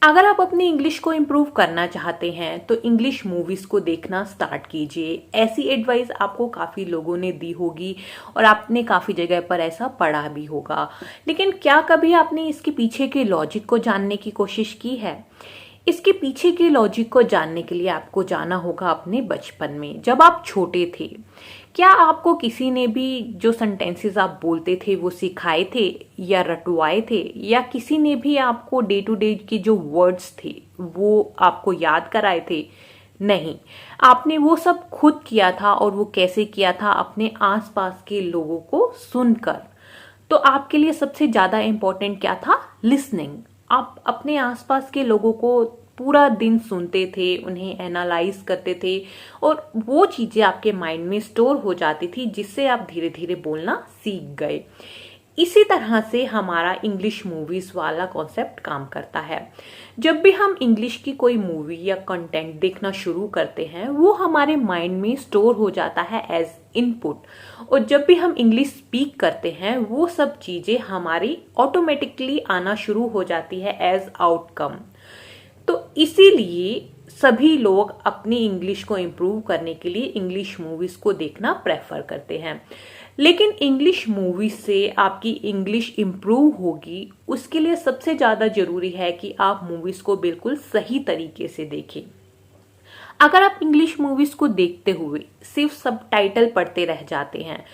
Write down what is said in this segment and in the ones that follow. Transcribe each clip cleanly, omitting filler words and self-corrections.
अगर आप अपनी इंग्लिश को इम्प्रूव करना चाहते हैं तो इंग्लिश मूवीज को देखना स्टार्ट कीजिए। ऐसी एडवाइस आपको काफ़ी लोगों ने दी होगी और आपने काफ़ी जगह पर ऐसा पढ़ा भी होगा। लेकिन क्या कभी आपने इसके पीछे के लॉजिक को जानने की कोशिश की है? इसके पीछे के लॉजिक को जानने के लिए आपको जाना होगा अपने बचपन में, जब आप छोटे थे। क्या आपको किसी ने भी जो सेंटेंसेस आप बोलते थे वो सिखाए थे या रटवाए थे, या किसी ने भी आपको डे टू डे के जो वर्ड्स थे वो आपको याद कराए थे? नहीं, आपने वो सब खुद किया था। और वो कैसे किया था? अपने आसपास के लोगों को सुनकर। तो आपके लिए सबसे ज्यादा इंपॉर्टेंट क्या था? लिसनिंग। आप अपने आसपास के लोगों को पूरा दिन सुनते थे, उन्हें एनालाइज करते थे और वो चीजें आपके माइंड में स्टोर हो जाती थी, जिससे आप धीरे धीरे बोलना सीख गए। इसी तरह से हमारा इंग्लिश मूवीज वाला कॉन्सेप्ट काम करता है। जब भी हम इंग्लिश की कोई मूवी या कंटेंट देखना शुरू करते हैं, वो हमारे माइंड में स्टोर हो जाता है एज इनपुट। और जब भी हम इंग्लिश स्पीक करते हैं, वो सब चीजें हमारी ऑटोमेटिकली आना शुरू हो जाती है एज आउटकम। तो इसीलिए सभी लोग अपनी इंग्लिश को इम्प्रूव करने के लिए इंग्लिश मूवीज को देखना प्रेफर करते हैं। लेकिन इंग्लिश मूवीज से आपकी इंग्लिश इम्प्रूव होगी, उसके लिए सबसे ज़्यादा जरूरी है कि आप मूवीज को बिल्कुल सही तरीके से देखें। अगर आप इंग्लिश मूवीज को देखते हुए सिर्फ सबटाइटल पढ़ते रह जाते हैं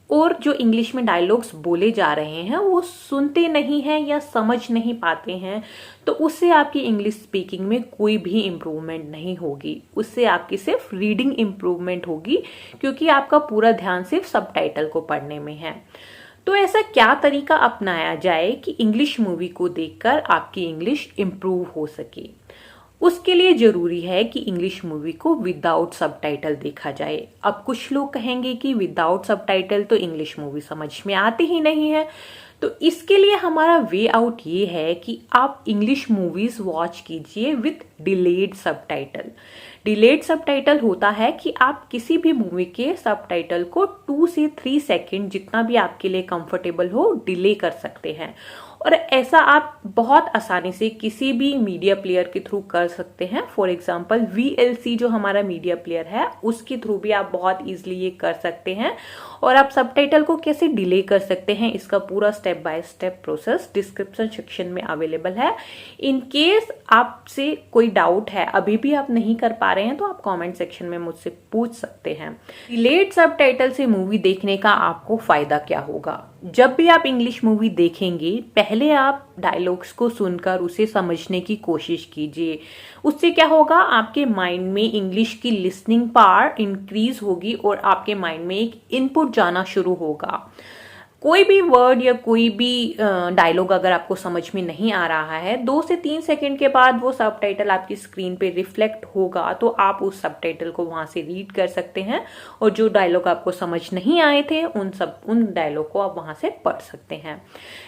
और जो इंग्लिश में डायलॉग्स बोले जा रहे हैं वो सुनते नहीं हैं या समझ नहीं पाते हैं, तो उससे आपकी इंग्लिश स्पीकिंग में कोई भी इम्प्रूवमेंट नहीं होगी। उससे आपकी सिर्फ रीडिंग इम्प्रूवमेंट होगी, क्योंकि आपका पूरा ध्यान सिर्फ सबटाइटल को पढ़ने में है। तो ऐसा क्या तरीका अपनाया जाए कि इंग्लिश मूवी को देखकर आपकी इंग्लिश इम्प्रूव हो सके? उसके लिए जरूरी है कि इंग्लिश मूवी को विदाउट सबटाइटल देखा जाए। अब कुछ लोग कहेंगे कि विदाउट सबटाइटल तो इंग्लिश मूवी समझ में आती ही नहीं है। तो इसके लिए हमारा वे आउट ये है कि आप इंग्लिश मूवीज वॉच कीजिए with delayed subtitle. Delayed subtitle होता है कि आप किसी भी मूवी के सबटाइटल को 2 से 3 सेकंड, जितना भी आपके लिए कंफर्टेबल हो, डिले कर सकते हैं। और ऐसा आप बहुत आसानी से किसी भी मीडिया प्लेयर के थ्रू कर सकते हैं। फॉर एग्जांपल VLC जो हमारा मीडिया प्लेयर है, उसके थ्रू भी आप बहुत इजीली ये कर सकते हैं। और आप सबटाइटल को कैसे डिले कर सकते हैं, इसका पूरा step by step process description section में अवेलेबल है। इन केस आपसे कोई डाउट है, अभी भी आप नहीं कर पा रहे हैं, तो आप कमेंट सेक्शन में मुझसे पूछ सकते हैं। डिलेड सबटाइटल से मूवी देखने का आपको फायदा क्या होगा? जब भी आप इंग्लिश मूवी देखेंगे, पहले आप डायलॉग्स को सुनकर उसे समझने की कोशिश कीजिए। उससे क्या होगा? आपके माइंड में इंग्लिश की लिसनिंग पावर इंक्रीज होगी और आपके माइंड में एक इनपुट जाना शुरू होगा। कोई भी वर्ड या कोई भी डायलॉग अगर आपको समझ में नहीं आ रहा है, 2 से 3 सेकंड के बाद वो सबटाइटल आपकी स्क्रीन पे रिफ्लेक्ट होगा, तो आप उस सबटाइटल को वहां से रीड कर सकते हैं और जो डायलॉग आपको समझ नहीं आए थे उन डायलॉग को आप वहां से पढ़ सकते हैं।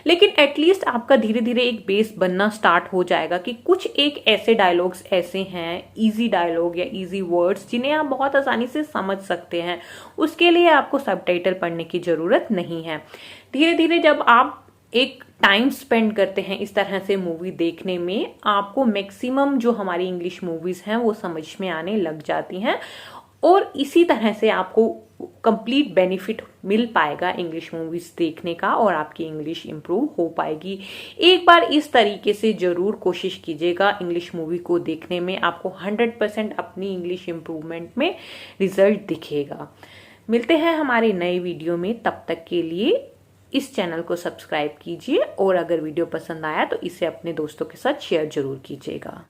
लेकिन एटलीस्ट आपका धीरे धीरे एक बेस बनना स्टार्ट हो जाएगा कि कुछ एक ऐसे डायलॉग्स ऐसे हैं, इजी डायलॉग या इजी वर्ड्स, जिन्हें आप बहुत आसानी से समझ सकते हैं। उसके लिए आपको सबटाइटल पढ़ने की जरूरत नहीं है। धीरे धीरे जब आप एक टाइम स्पेंड करते हैं इस तरह से मूवी देखने में, आपको मैक्सिमम जो हमारी इंग्लिश मूवीज हैं वो समझ में आने लग जाती हैं। और इसी तरह से आपको कंप्लीट बेनिफिट मिल पाएगा इंग्लिश मूवीज देखने का, और आपकी इंग्लिश इंप्रूव हो पाएगी। एक बार इस तरीके से जरूर कोशिश कीजिएगा इंग्लिश मूवी को देखने में, आपको 100% अपनी इंग्लिश इंप्रूवमेंट में रिजल्ट दिखेगा। मिलते हैं हमारे नए वीडियो में, तब तक के लिए इस चैनल को सब्सक्राइब कीजिए और अगर वीडियो पसंद आया तो इसे अपने दोस्तों के साथ शेयर जरूर कीजिएगा।